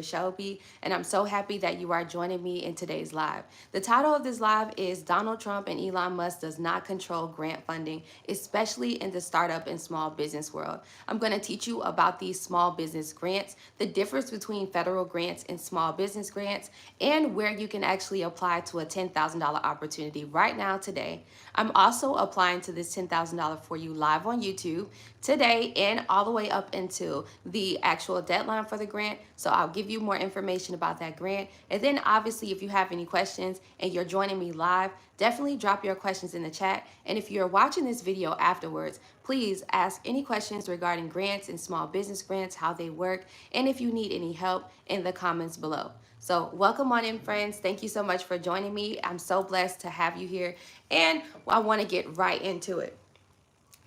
Shelby, and I'm so happy that you are joining me in today's live. The title of this live is Donald Trump and Elon Musk does not control grant funding, especially in the startup and small business world. I'm going to teach you about these small business grants, the difference between federal grants and small business grants, and where you can actually apply to a $10,000 opportunity right now today. I'm also applying to this $10,000 for you live on YouTube today and all the way up until the actual deadline for the grant. So I'll give you more information about that grant. And then obviously if you have any questions and you're joining me live, definitely drop your questions in the chat. And if you're watching this video afterwards, please ask any questions regarding grants and small business grants, how they work, and if you need any help in the comments below. So welcome on in, friends. Thank you so much for joining me. I'm so blessed to have you here. And I want to get right into it.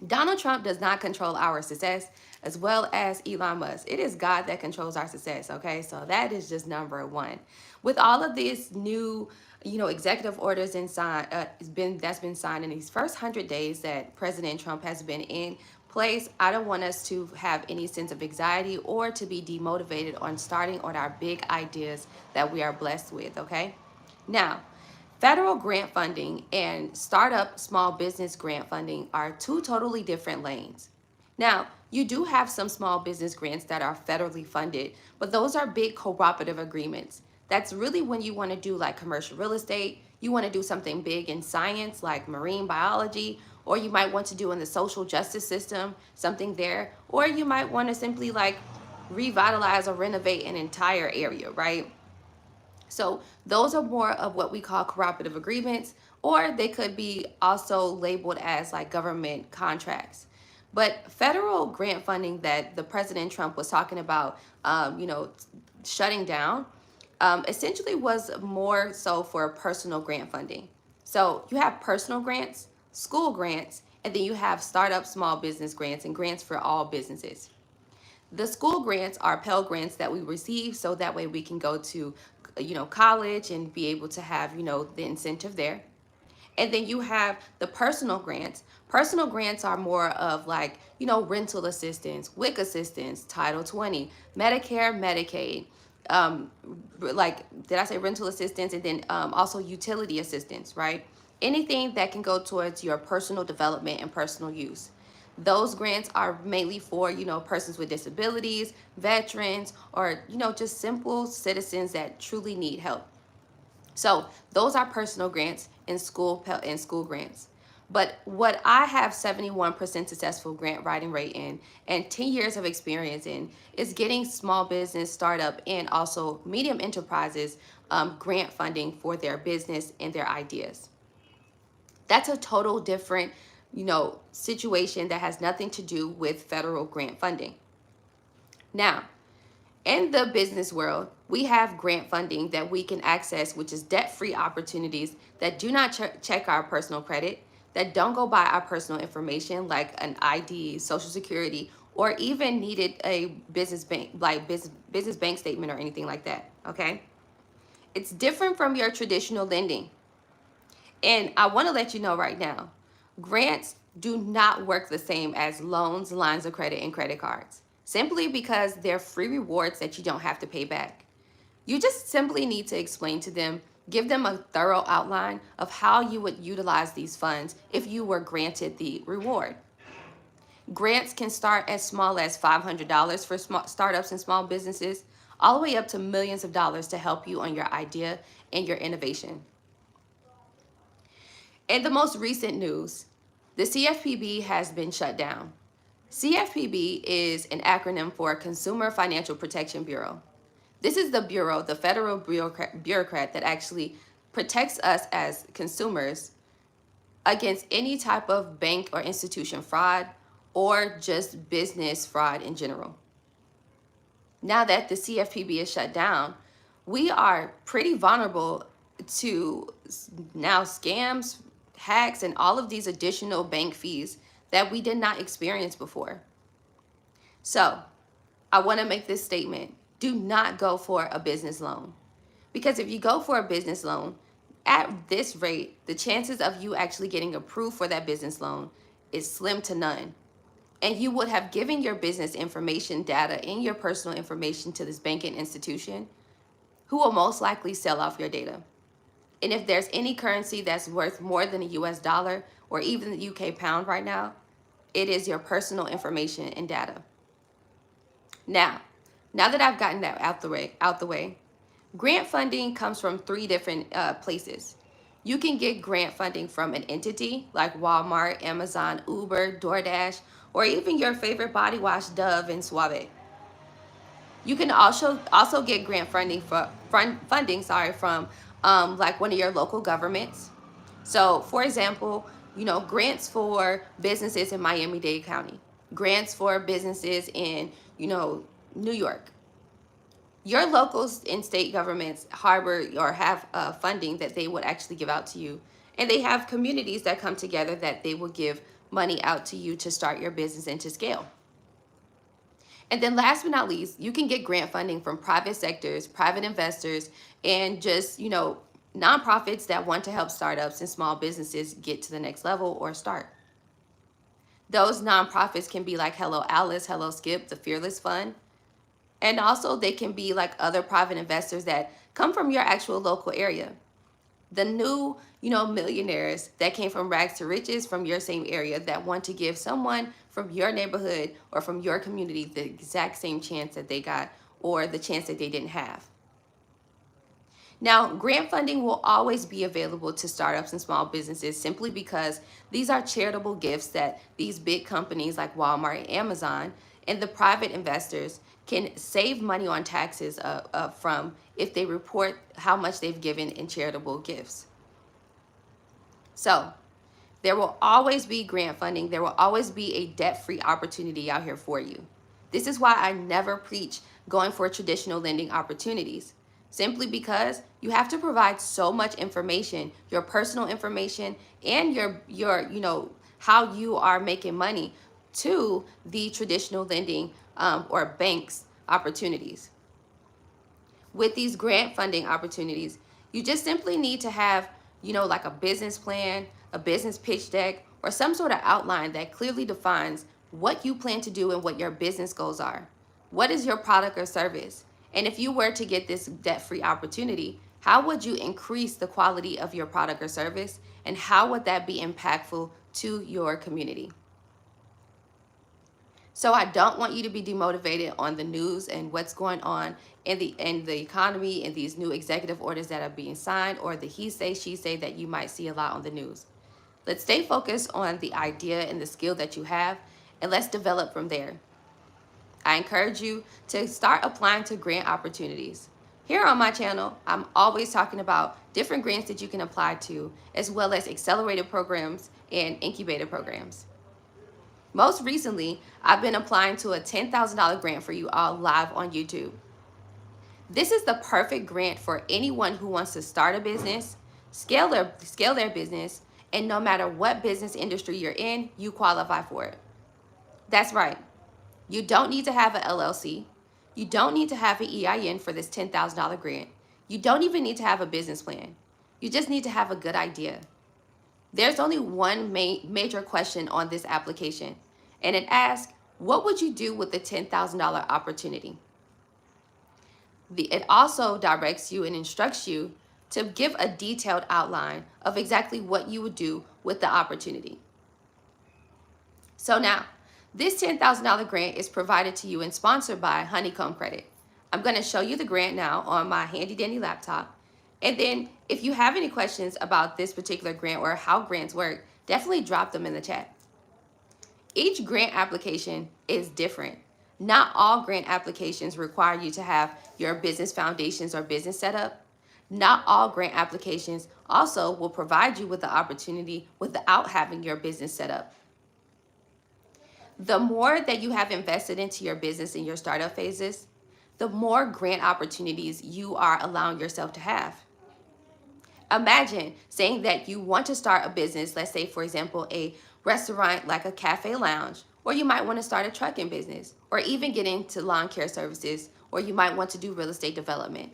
Donald Trump does not control our success, as well as Elon Musk. It is God that controls our success, okay? So that is just number one. With all of these new, executive orders that's been signed in these first 100 days that President Trump has been in place, I don't want us to have any sense of anxiety or to be demotivated on starting on our big ideas that we are blessed with, okay? Now, federal grant funding and startup small business grant funding are two totally different lanes. Now, you do have some small business grants that are federally funded, but those are big cooperative agreements. That's really when you want to do like commercial real estate, you want to do something big in science like marine biology, or you might want to do in the social justice system, something there, or you might want to simply like revitalize or renovate an entire area, right? So those are more of what we call cooperative agreements, or they could be also labeled as like government contracts. But federal grant funding that the President Trump was talking about, shutting down, essentially was more so for personal grant funding. So you have personal grants, school grants, and then you have startup small business grants and grants for all businesses. The school grants are Pell Grants that we receive, so that way we can go to, college and be able to have, the incentive there. And then you have the personal grants. Personal grants are more of like, rental assistance, WIC assistance, Title 20, Medicare, Medicaid. Did I say rental assistance? And then also utility assistance, right? Anything that can go towards your personal development and personal use. Those grants are mainly for, persons with disabilities, veterans, or, just simple citizens that truly need help. So those are personal grants and school grants. But what I have 71% successful grant writing rate in and 10 years of experience in is getting small business, startup, and also medium enterprises grant funding for their business and their ideas. That's a total different situation that has nothing to do with federal grant funding. Now, in the business world, we have grant funding that we can access, which is debt-free opportunities that do not check our personal credit, that don't go by our personal information like an ID, Social Security, or even needed a business bank statement or anything like that, okay? It's different from your traditional lending. And I want to let you know right now, grants do not work the same as loans, lines of credit, and credit cards, simply because they're free rewards that you don't have to pay back. You just simply need to explain to them, give them a thorough outline of how you would utilize these funds if you were granted the reward. Grants can start as small as $500 for startups and small businesses, all the way up to millions of dollars to help you on your idea and your innovation. In the most recent news, the CFPB has been shut down. CFPB is an acronym for Consumer Financial Protection Bureau. This is the bureau, the federal bureaucrat that actually protects us as consumers against any type of bank or institution fraud or just business fraud in general. Now that the CFPB is shut down, we are pretty vulnerable to now scams, hacks, and all of these additional bank fees that we did not experience before. So I want to make this statement. Do not go for a business loan. Because if you go for a business loan, at this rate, the chances of you actually getting approved for that business loan is slim to none. and you would have given your business information, data, and your personal information to this banking institution, who will most likely sell off your data. And if there's any currency that's worth more than a US dollar or even the UK pound right now, it is your personal information and data. Now that I've gotten that out the way, grant funding comes from three different places. You can get grant funding from an entity like Walmart, Amazon, Uber, DoorDash, or even your favorite body wash, Dove and Suave. You can also get grant funding from like one of your local governments. So, for example, grants for businesses in Miami-Dade County, grants for businesses in, New York. Your local and state governments harbor or have funding that they would actually give out to you. And they have communities that come together that they will give money out to you to start your business and to scale. And then last but not least, you can get grant funding from private sectors, private investors, and just, nonprofits that want to help startups and small businesses get to the next level or start. Those nonprofits can be like Hello Alice, Hello Skip, the Fearless Fund. And also they can be like other private investors that come from your actual local area. The new, millionaires that came from rags to riches from your same area that want to give someone from your neighborhood or from your community the exact same chance that they got or the chance that they didn't have. Now, grant funding will always be available to startups and small businesses simply because these are charitable gifts that these big companies like Walmart and Amazon and the private investors can save money on taxes from if they report how much they've given in charitable gifts. So, there will always be grant funding. There will always be a debt-free opportunity out here for you. This is why I never preach going for traditional lending opportunities. Simply because you have to provide so much information, your personal information and your how you are making money to the traditional lending or banks opportunities. With these grant funding opportunities, you just simply need to have, like a business plan, a business pitch deck, or some sort of outline that clearly defines what you plan to do and what your business goals are. What is your product or service? And if you were to get this debt-free opportunity, how would you increase the quality of your product or service? And how would that be impactful to your community? So I don't want you to be demotivated on the news and what's going on in the economy and these new executive orders that are being signed or the he say, she say that you might see a lot on the news. Let's stay focused on the idea and the skill that you have, and let's develop from there. I encourage you to start applying to grant opportunities. Here on my channel, I'm always talking about different grants that you can apply to, as well as accelerated programs and incubator programs. Most recently, I've been applying to a $10,000 grant for you all live on YouTube. This is the perfect grant for anyone who wants to start a business, scale their business, and no matter what business industry you're in, you qualify for it. That's right. You don't need to have an LLC. You don't need to have an EIN for this $10,000 grant. You don't even need to have a business plan. You just need to have a good idea. There's only one major question on this application, and it asks, what would you do with the $10,000 opportunity? It also directs you and instructs you to give a detailed outline of exactly what you would do with the opportunity. So now, this $10,000 grant is provided to you and sponsored by Honeycomb Credit. I'm going to show you the grant now on my handy dandy laptop. And then if you have any questions about this particular grant or how grants work, definitely drop them in the chat. Each grant application is different. Not all grant applications require you to have your business foundations or business set up. Not all grant applications also will provide you with the opportunity without having your business set up. The more that you have invested into your business in your startup phases, the more grant opportunities you are allowing yourself to have. Imagine saying that you want to start a business, let's say, for example, a restaurant like a cafe lounge, or you might want to start a trucking business, or even get into lawn care services, or you might want to do real estate development.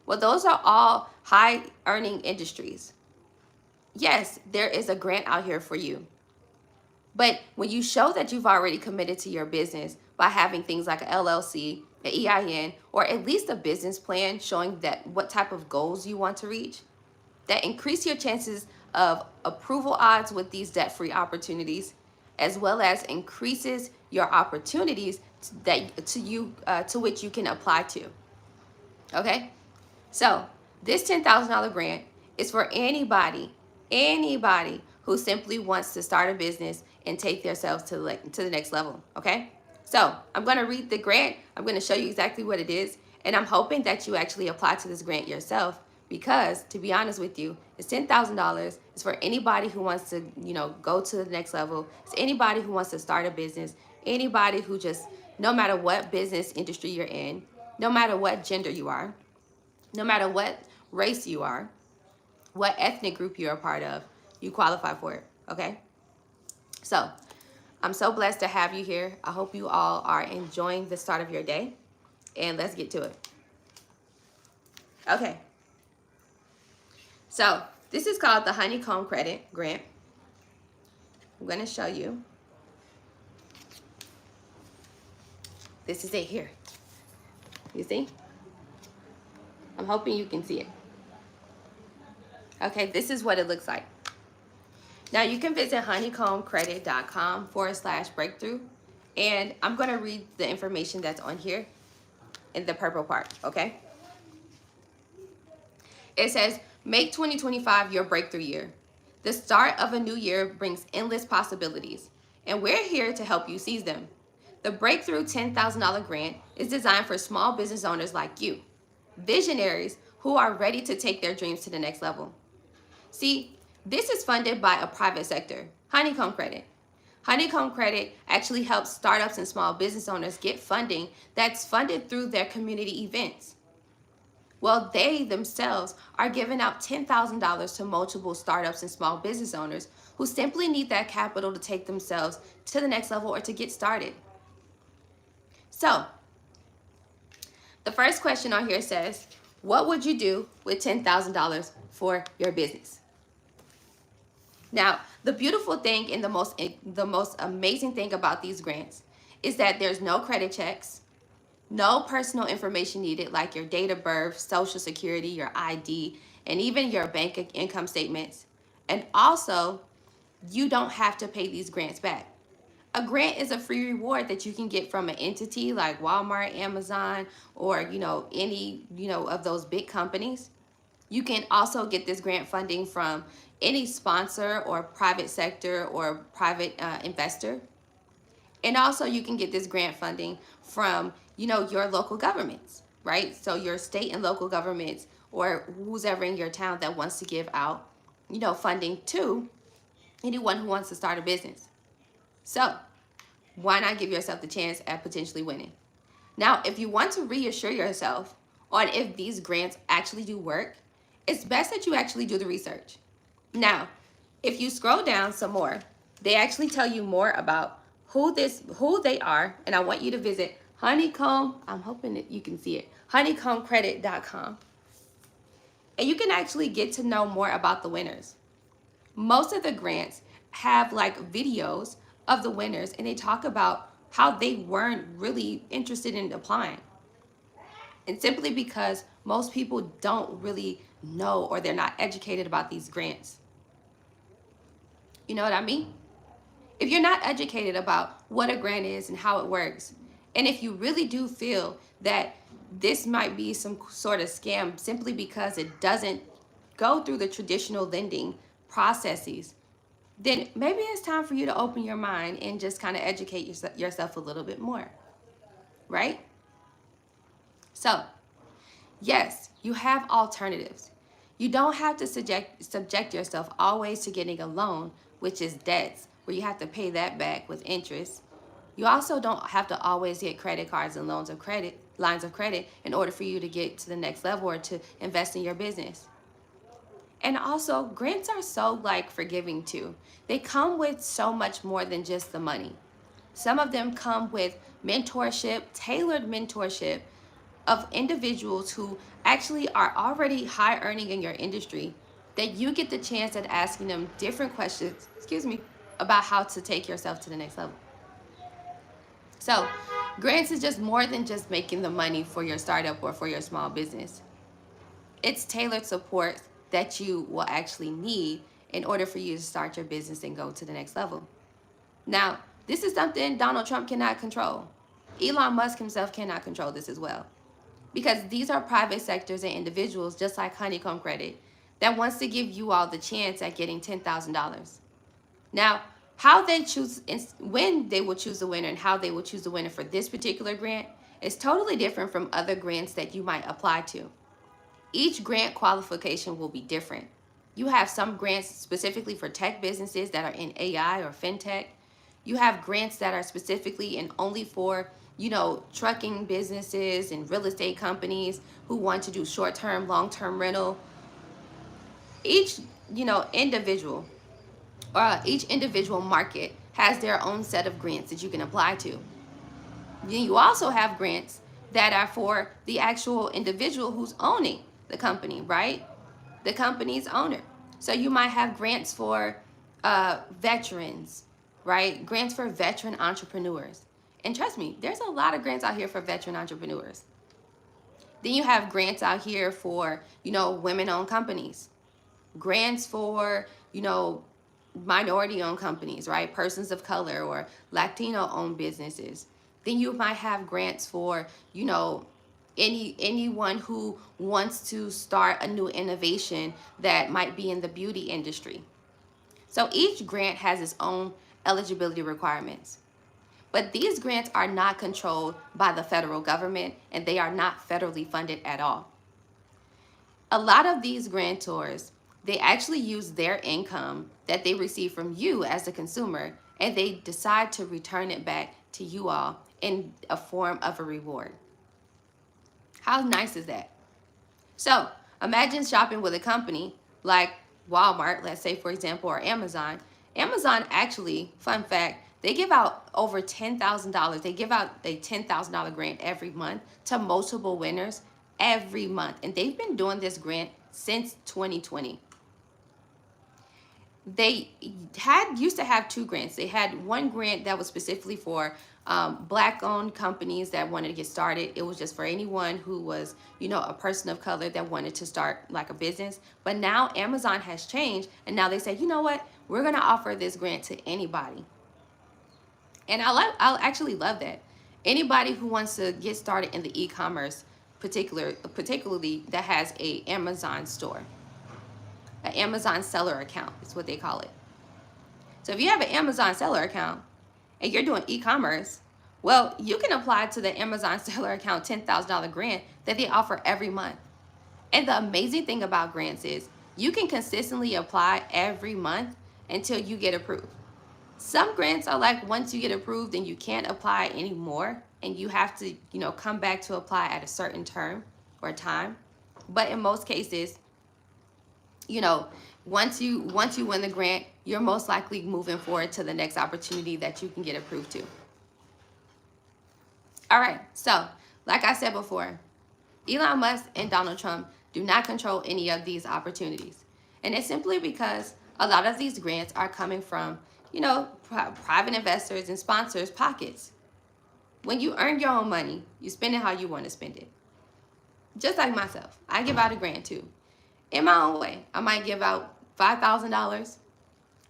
Well, those are all high earning industries. Yes, there is a grant out here for you. But when you show that you've already committed to your business by having things like an LLC, an EIN, or at least a business plan showing that what type of goals you want to reach, that increase your chances of approval odds with these debt-free opportunities, as well as increases your opportunities to which you can apply to. Okay, so this $10,000 grant is for anybody who simply wants to start a business and take themselves to the next level. Okay, so I'm going to read the grant. I'm going to show you exactly what it is, and I'm hoping that you actually apply to this grant yourself, because to be honest with you, it's $10,000. It's for anybody who wants to, go to the next level. It's anybody who wants to start a business, anybody who just, no matter what business industry you're in, no matter what gender you are, no matter what race you are, what ethnic group you're a part of, you qualify for it, okay? So I'm so blessed to have you here. I hope you all are enjoying the start of your day, and let's get to it. Okay, so this is called the Honeycomb Credit Grant. I'm going to show you. This is it here. You see? I'm hoping you can see it. Okay, this is what it looks like. Now you can visit honeycombcredit.com/breakthrough, and I'm going to read the information that's on here in the purple part, okay? It says, make 2025 your breakthrough year. The start of a new year brings endless possibilities, and we're here to help you seize them. The Breakthrough $10,000 grant is designed for small business owners like you, visionaries who are ready to take their dreams to the next level. See, this is funded by a private sector, Honeycomb Credit. Honeycomb Credit actually helps startups and small business owners get funding that's funded through their community events. Well, they themselves are giving out $10,000 to multiple startups and small business owners who simply need that capital to take themselves to the next level or to get started. So, the first question on here says, what would you do with $10,000 for your business? Now, the beautiful thing and the most amazing thing about these grants is that there's no credit checks, no personal information needed like your date of birth, social security, your ID, and even your bank income statements. And also, you don't have to pay these grants back. A grant is a free reward that you can get from an entity like Walmart, Amazon, or any of those big companies. You can also get this grant funding from any sponsor or private sector or private investor. And also you can get this grant funding from your local governments, right? So your state and local governments, or who's ever in your town that wants to give out funding to anyone who wants to start a business. So why not give yourself the chance at potentially winning? Now, if you want to reassure yourself on if these grants actually do work, it's best that you actually do the research. Now, if you scroll down some more, they actually tell you more about who they are, and I want you to visit Honeycomb. I'm hoping that you can see it. Honeycombcredit.com. And you can actually get to know more about the winners. Most of the grants have like videos of the winners, and they talk about how they weren't really interested in applying. And simply because most people don't really know, or they're not educated about these grants. You know what I mean? If you're not educated about what a grant is and how it works, and if you really do feel that this might be some sort of scam simply because it doesn't go through the traditional lending processes, then maybe it's time for you to open your mind and just kind of educate yourself a little bit more, right? So, yes, you have alternatives. You don't have to subject yourself always to getting a loan, which is debts, where you have to pay that back with interest. You also don't have to always get credit cards and lines of credit in order for you to get to the next level or to invest in your business. And also, grants are so forgiving too. They come with so much more than just the money. Some of them come with mentorship, tailored mentorship of individuals who actually are already high earning in your industry, that you get the chance at asking them different questions. Excuse me. about how to take yourself to the next level. So grants is just more than just making the money for your startup or for your small business. It's tailored support that you will actually need in order for you to start your business and go to the next level. Now, this is something Donald Trump cannot control. Elon Musk himself cannot control this as well. Because these are private sectors and individuals, just like Honeycomb Credit, that wants to give you all the chance at getting $10,000. Now, how they choose, when they will choose the winner and how they will choose the winner for this particular grant is totally different from other grants that you might apply to. Each grant qualification will be different. You have some grants specifically for tech businesses that are in AI or fintech. You have grants that are specifically and only for, trucking businesses and real estate companies who want to do short-term, long-term rental. Each, individual or each individual market has their own set of grants that you can apply to. Then you also have grants that are for the actual individual who's owning the company, right? The company's owner. So you might have grants for veterans, right? Grants for veteran entrepreneurs. And trust me, there's a lot of grants out here for veteran entrepreneurs. Then you have grants out here for, women-owned companies. Grants for, minority-owned companies, right? Persons of color or Latino-owned businesses. Then you might have grants for, anyone who wants to start a new innovation that might be in the beauty industry. So each grant has its own eligibility requirements. But these grants are not controlled by the federal government, and they are not federally funded at all. A lot of these grantors, they actually use their income that they receive from you as a consumer, and they decide to return it back to you all in a form of a reward. How nice is that? So imagine shopping with a company like Walmart, let's say, for example, or Amazon. Amazon actually, fun fact, they give out over $10,000. They give out a $10,000 grant every month to multiple winners every month. And they've been doing this grant since 2020. They used to have two grants. They had one grant that was specifically for Black-owned companies that wanted to get started. It was just for anyone who was, a person of color that wanted to start like a business. But now Amazon has changed, and now they say, you know what? We're going to offer this grant to anybody. And I'll actually love that. Anybody who wants to get started in the e-commerce, particularly that has a Amazon store. An Amazon seller account is what they call it. So if you have an Amazon seller account and you're doing e-commerce, well, you can apply to the Amazon seller account $10,000 grant that they offer every month. And the amazing thing about grants is you can consistently apply every month until you get approved. Some grants are like once you get approved, then you can't apply anymore, and you have to, come back to apply at a certain term or time. But in most cases, once you win the grant, you're most likely moving forward to the next opportunity that you can get approved to. All right, so like I said before, Elon Musk and Donald Trump do not control any of these opportunities. And it's simply because a lot of these grants are coming from, private investors and sponsors' pockets. When you earn your own money, you spend it how you want to spend it. Just like myself, I give out a grant too. In my own way, I might give out $5,000,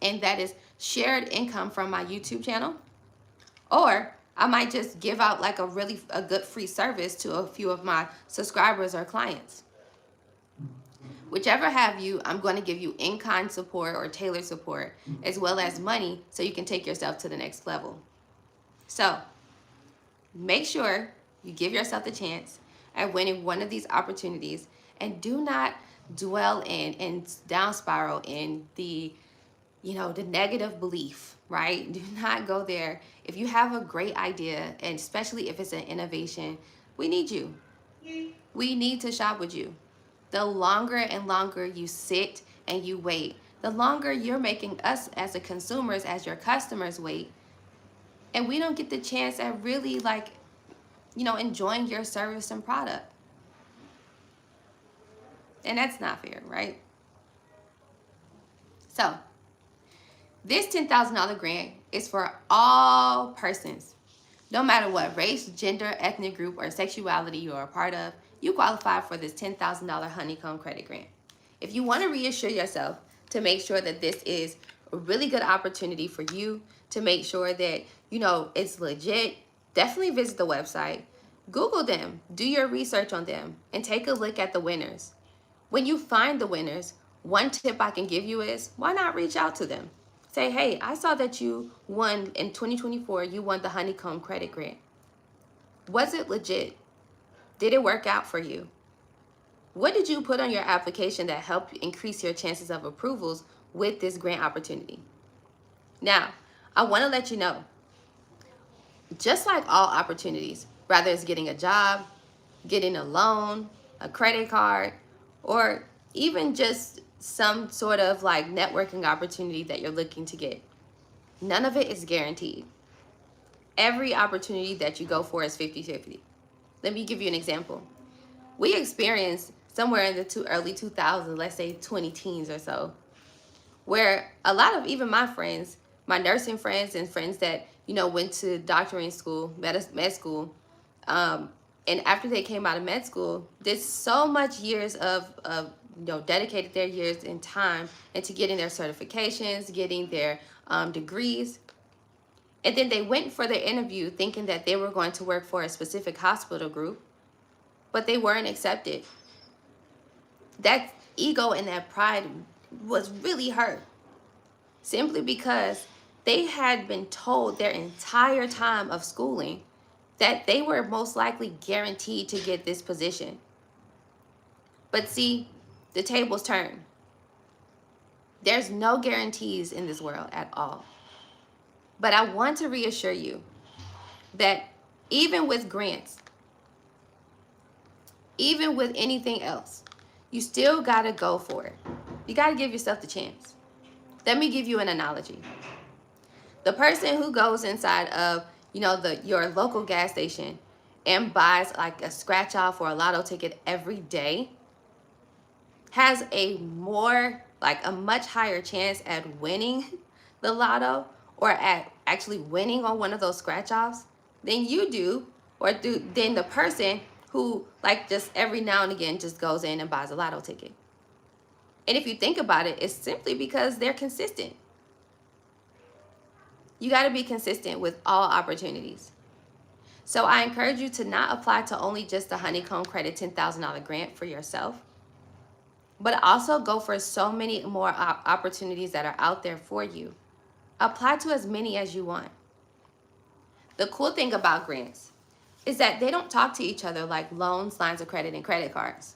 and that is shared income from my YouTube channel. Or I might just give out like a good free service to a few of my subscribers or clients. Whichever have you, I'm going to give you in-kind support or tailored support, as well as money so you can take yourself to the next level. So make sure you give yourself the chance at winning one of these opportunities, and do not dwell in and down spiral in the negative belief, right? Do not go there. If you have a great idea, and especially if it's an innovation, we need you. We need to shop with you. The longer and longer you sit and you wait, the longer you're making us as a consumers, as your customers wait. And we don't get the chance at really enjoying your service and product. And that's not fair, right? So This $10,000 grant is for all persons. No matter what race, gender, ethnic group, or sexuality you are a part of, you qualify for this $10,000 Honeycomb credit grant. If you want to reassure yourself to make sure that this is a really good opportunity for you, to make sure that it's legit, definitely visit the website. Google them, do your research on them, and take a look at the winners. When you find the winners, one tip I can give you is, why not reach out to them? Say, hey, I saw that you won in 2024, you won the Honeycomb credit grant. Was it legit? Did it work out for you? What did you put on your application that helped increase your chances of approvals with this grant opportunity? Now, I want to let you know, just like all opportunities, whether it's getting a job, getting a loan, a credit card, or even just some sort of like networking opportunity that you're looking to get, none of it is guaranteed. Every opportunity that you go for is 50-50. Let me give you an example. We experienced somewhere in the early 2000s, let's say 20 teens or so, where a lot of even my friends, my nursing friends and friends that, went to doctoring school, med school, and after they came out of med school, did so much years of dedicated their years and time into getting their certifications, getting their degrees. And then they went for their interview thinking that they were going to work for a specific hospital group, but they weren't accepted. That ego and that pride was really hurt simply because they had been told their entire time of schooling that they were most likely guaranteed to get this position. But see, the tables turn. There's no guarantees in this world at all. But I want to reassure you that even with grants, even with anything else, you still got to go for it. You got to give yourself the chance. Let me give you an analogy. The person who goes inside of, your local gas station and buys like a scratch off or a lotto ticket every day has a much higher chance at winning the lotto or at actually winning on one of those scratch offs than you do, than the person who just every now and again just goes in and buys a lotto ticket. And if you think about it, it's simply because they're consistent. You got to be consistent with all opportunities. So I encourage you to not apply to only just the Honeycomb Credit $10,000 grant for yourself, but also go for so many more opportunities that are out there for you. Apply to as many as you want. The cool thing about grants is that they don't talk to each other like loans, lines of credit, and credit cards.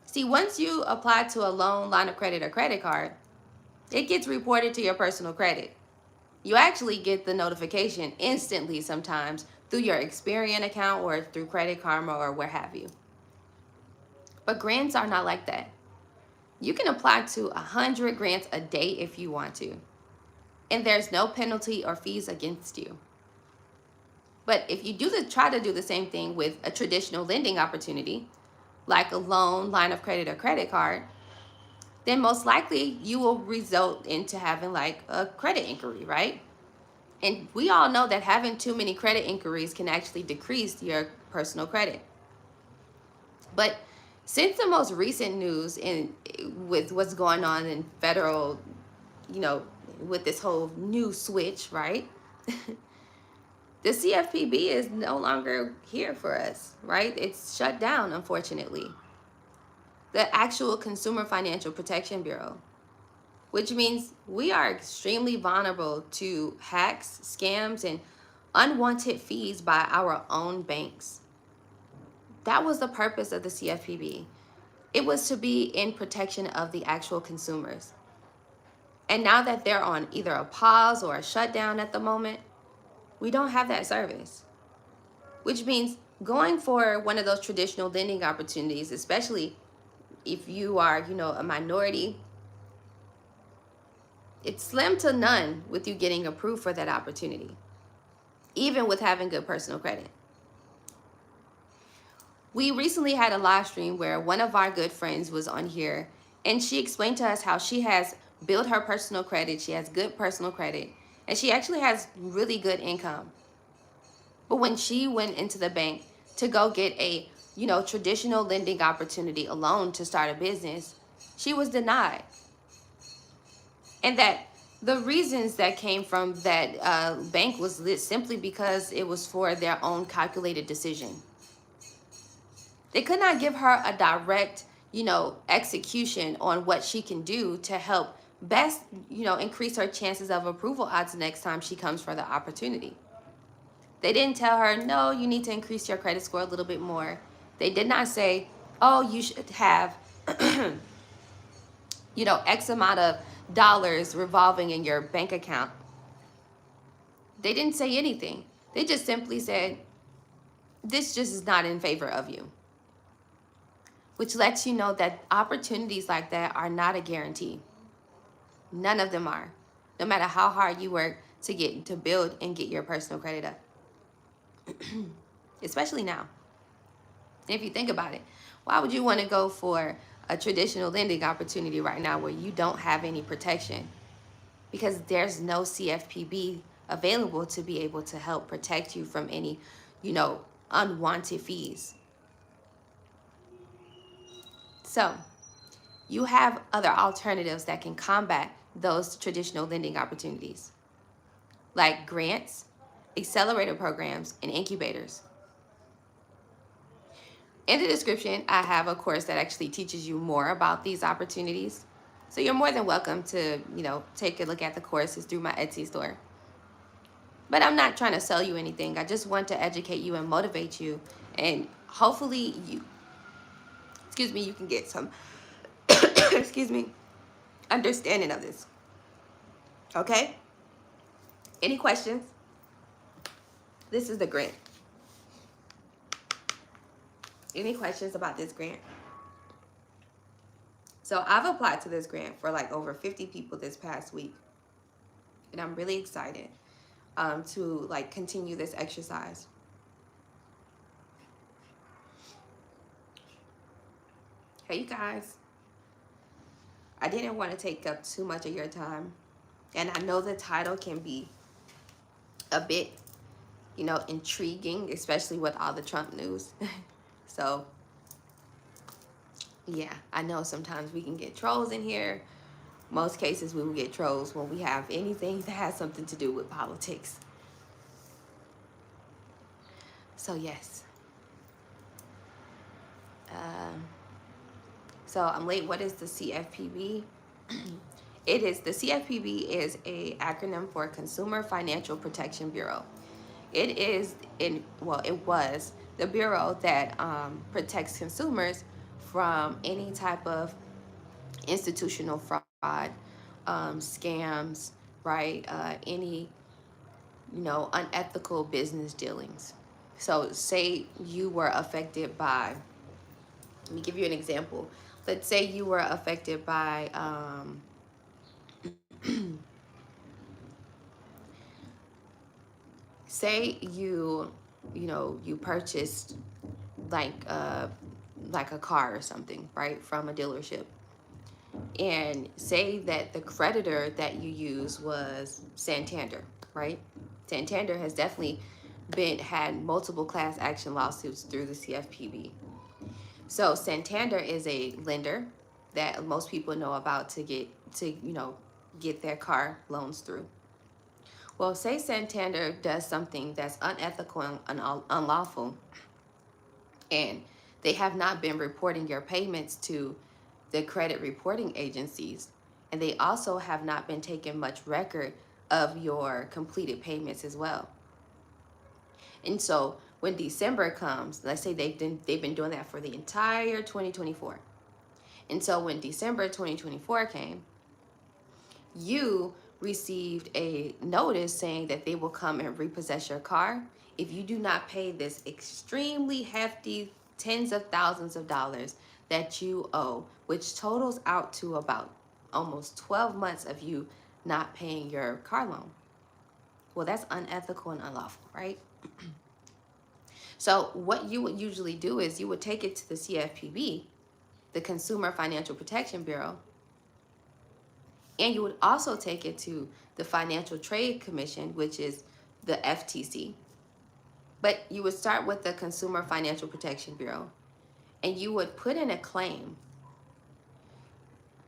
See, once you apply to a loan, line of credit, or credit card, it gets reported to your personal credit. You actually get the notification instantly sometimes through your Experian account or through Credit Karma or where have you. But grants are not like that. You can apply to 100 grants a day if you want to, and there's no penalty or fees against you. But if you try to do the same thing with a traditional lending opportunity, like a loan, line of credit, or credit card, then most likely you will result into having a credit inquiry, right? And we all know that having too many credit inquiries can actually decrease your personal credit. But since the most recent news with what's going on in federal, with this whole new switch, right? The CFPB is no longer here for us, right? It's shut down, unfortunately. The actual Consumer Financial Protection Bureau, which means we are extremely vulnerable to hacks, scams, and unwanted fees by our own banks. That was the purpose of the CFPB. It was to be in protection of the actual consumers. And now that they're on either a pause or a shutdown at the moment, we don't have that service. Which means going for one of those traditional lending opportunities, especially if you are, a minority, it's slim to none with you getting approved for that opportunity, even with having good personal credit. We recently had a live stream where one of our good friends was on here, and she explained to us how she has build her personal credit. She has good personal credit, and she actually has really good income. But when she went into the bank to go get a, traditional lending opportunity, a loan to start a business, she was denied. And that the reasons that came from that bank was lit simply because it was for their own calculated decision. They could not give her a direct, execution on what she can do to help best, increase her chances of approval odds next time she comes for the opportunity. They didn't tell her, no, you need to increase your credit score a little bit more. They did not say, oh, you should have, X amount of dollars revolving in your bank account. They didn't say anything. They just simply said, this just is not in favor of you. Which lets you know that opportunities like that are not a guarantee. None of them are. No matter how hard you work to build and get your personal credit up. Especially now. And if you think about it, why would you want to go for a traditional lending opportunity right now where you don't have any protection? Because there's no CFPB available to be able to help protect you from any, unwanted fees. So you have other alternatives that can combat those traditional lending opportunities, like grants, accelerator programs, and incubators. In the description, I have a course that actually teaches you more about these opportunities. So you're more than welcome to, take a look at the courses through my Etsy store. But I'm not trying to sell you anything. I just want to educate you and motivate you. And hopefully you can get some, understanding of this. Okay? Any questions? This is the grant. Any questions about this grant? So I've applied to this grant for like over 50 people this past week. And I'm really excited to like continue this exercise. Hey, you guys. I didn't want to take up too much of your time. And I know the title can be a bit, intriguing, especially with all the Trump news. So, yeah, I know sometimes we can get trolls in here. Most cases we will get trolls when we have anything that has something to do with politics. So, yes. So I'm late. What is the CFPB? The CFPB is a acronym for Consumer Financial Protection Bureau. It was the bureau that protects consumers from any type of institutional fraud, scams, right? Any, unethical business dealings. So say you were affected by, let me give you an example. Let's say you were affected by, say you purchased like a car or something, right, from a dealership. And say that the creditor that you use was Santander, right? Santander has definitely had multiple class action lawsuits through the CFPB. So Santander is a lender that most people know about to get their car loans through. Well, say Santander does something that's unethical and unlawful, and they have not been reporting your payments to the credit reporting agencies, and they also have not been taking much record of your completed payments as well. And so when December comes, let's say they've been doing that for the entire 2024. And so when December 2024 came, you received a notice saying that they will come and repossess your car if you do not pay this extremely hefty tens of thousands of dollars that you owe, which totals out to about almost 12 months of you not paying your car loan. Well, that's unethical and unlawful, right? So what you would usually do is you would take it to the CFPB, the Consumer Financial Protection Bureau, And you would also take it to the Financial Trade Commission, which is the FTC. But you would start with the Consumer Financial Protection Bureau, and you would put in a claim.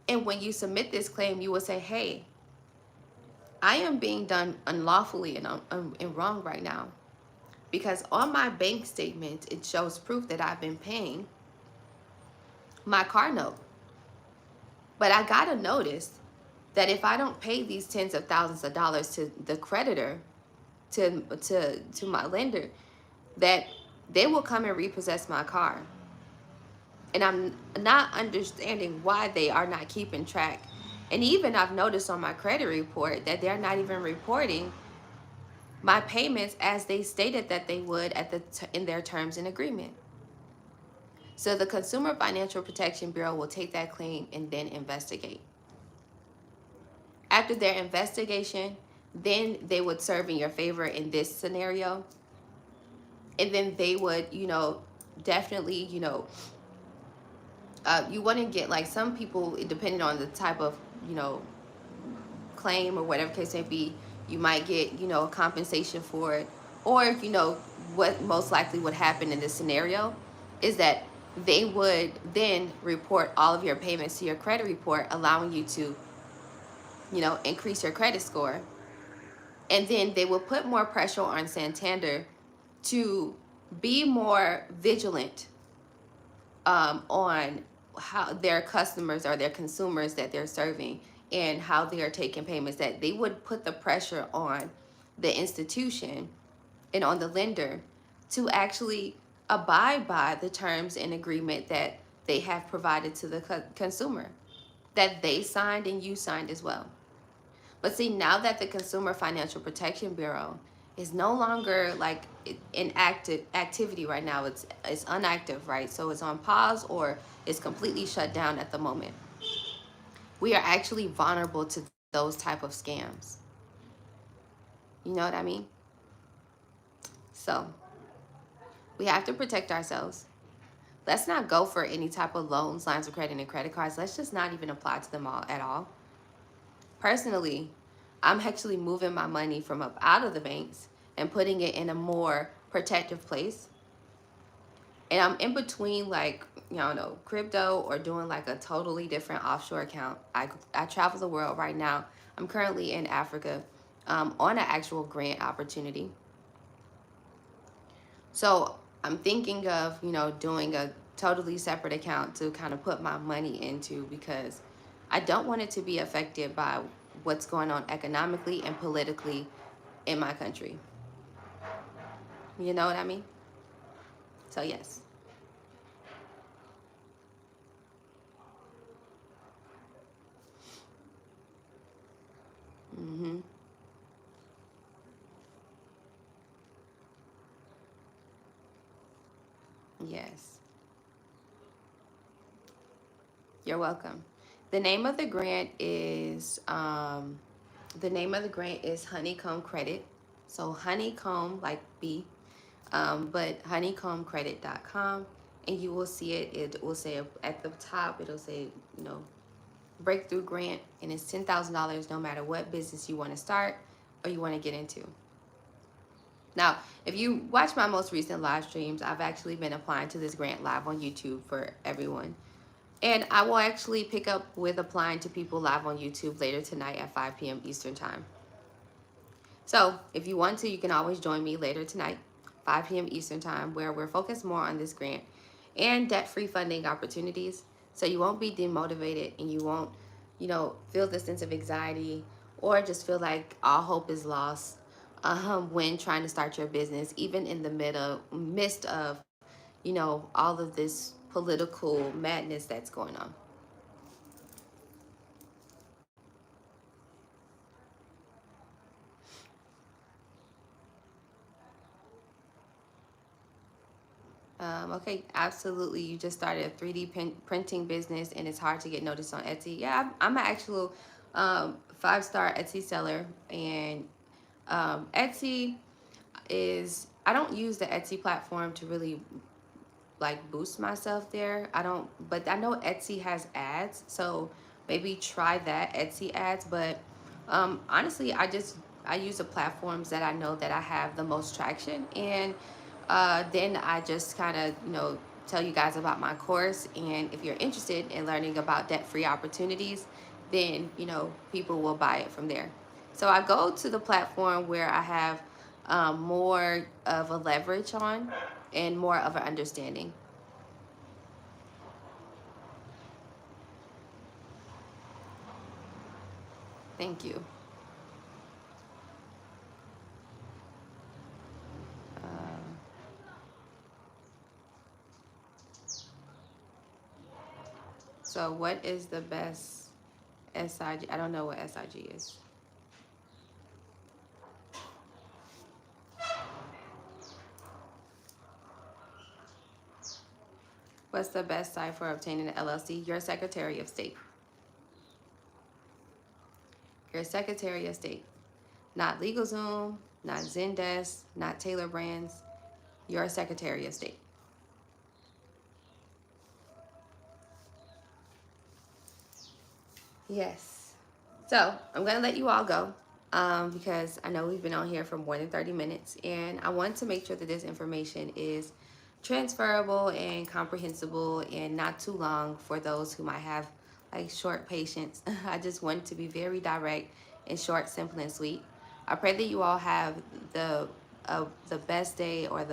And when you submit this claim, you would say, hey, I am being done unlawfully and wrong right now, because on my bank statement, it shows proof that I've been paying my car note. But I got to notice that if I don't pay these tens of thousands of dollars to the creditor, to my lender, that they will come and repossess my car. And I'm not understanding why they are not keeping track. And even I've noticed on my credit report that they're not even reporting my payments as they stated that they would in their terms and agreement. So the Consumer Financial Protection Bureau will take that claim and then investigate. After their investigation, then they would serve in your favor in this scenario. And then they would, definitely, you want to get, like, some people, depending on the type of, claim or whatever case may be, you might get, a compensation for it. Or, what most likely would happen in this scenario is that they would then report all of your payments to your credit report, allowing you to, increase your credit score. And then they will put more pressure on Santander to be more vigilant on how their customers or their consumers that they're serving and how they are taking payments, that they would put the pressure on the institution and on the lender to actually abide by the terms and agreement that they have provided to the consumer, that they signed and you signed as well. But see, now that the Consumer Financial Protection Bureau is no longer like in active activity right now, it's inactive, right? So it's on pause or it's completely shut down at the moment. We are actually vulnerable to those type of scams. You know what I mean? So we have to protect ourselves. Let's not go for any type of loans, lines of credit, and credit cards. Let's just not even apply to them all at all. Personally, I'm actually moving my money from up out of the banks and putting it in a more protective place. And I'm in between, like, crypto or doing like a totally different offshore account. I travel the world right now. I'm currently in Africa on an actual grant opportunity. So I'm thinking of, doing a totally separate account to kind of put my money into, because I don't want it to be affected by what's going on economically and politically in my country. You know what I mean? So yes. Mm-hmm. Yes. You're welcome. The name of the grant is Honeycomb Credit. So Honeycomb, like bee, but honeycombcredit.com, and you will see it. It will say at the top, it'll say, breakthrough grant, and it's $10,000 no matter what business you want to start or you want to get into. Now, if you watch my most recent live streams, I've actually been applying to this grant live on YouTube for everyone. And I will actually pick up with applying to people live on YouTube later tonight at 5 p.m. Eastern Time. So if you want to, you can always join me later tonight, 5 p.m. Eastern Time, where we're focused more on this grant and debt-free funding opportunities. So you won't be demotivated and you won't, feel this sense of anxiety or just feel like all hope is lost when trying to start your business, even in the midst of, all of this political madness that's going on. Okay, absolutely. You just started a 3D printing business and it's hard to get noticed on Etsy. Yeah, I'm an actual 5-star Etsy seller, and Etsy I don't use the Etsy platform to really like boost myself there. I don't, but I know Etsy has ads. So maybe try that Etsy ads. But honestly, I use the platforms that I know that I have the most traction, and then I just kind of, tell you guys about my course. And if you're interested in learning about debt-free opportunities, then people will buy it from there. So I go to the platform where I have more of a leverage on and more of an understanding. Thank you. So what is the best SIG? I don't know what SIG is. What's the best site for obtaining an LLC? Your Secretary of State. Your Secretary of State. Not LegalZoom, not Zendesk, not Taylor Brands. Your Secretary of State. Yes. So I'm going to let you all go because I know we've been on here for more than 30 minutes, and I want to make sure that this information is transferable and comprehensible and not too long for those who might have like short patience. I just want to be very direct and short, simple, and sweet. I pray that you all have the best day, or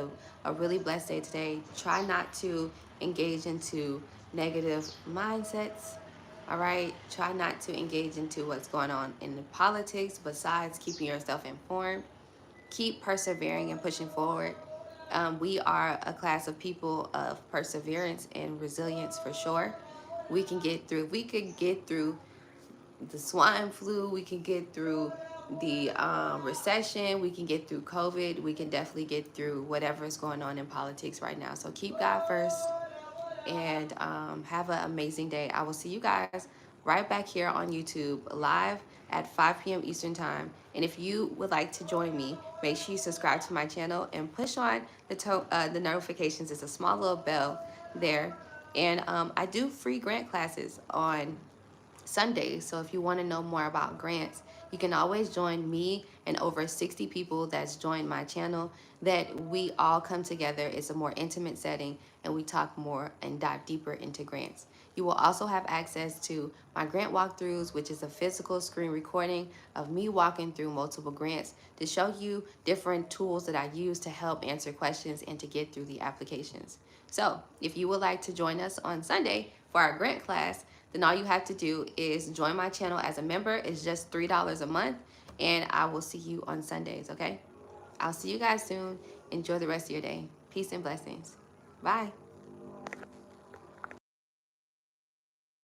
a really blessed day today. Try not to engage into negative mindsets. All right, try not to engage into what's going on in the politics besides keeping yourself informed. Keep persevering and pushing forward. We are a class of people of perseverance and resilience for sure. We could get through the swine flu, we can get through the recession, we can get through COVID, we can definitely get through whatever is going on in politics right now. So keep God first, and have an amazing day. I will see you guys right back here on YouTube live at 5 p.m. Eastern Time. And if you would like to join me, make sure you subscribe to my channel and push on the notifications. It's a small little bell there. And I do free grant classes on Sundays. So if you want to know more about grants, you can always join me and over 60 people that's joined my channel, that we all come together. It's a more intimate setting and we talk more and dive deeper into grants. You will also have access to my grant walkthroughs, which is a physical screen recording of me walking through multiple grants to show you different tools that I use to help answer questions and to get through the applications. So if you would like to join us on Sunday for our grant class, then all you have to do is join my channel as a member. It's just $3 a month, and I will see you on Sundays, okay? I'll see you guys soon. Enjoy the rest of your day. Peace and blessings. Bye.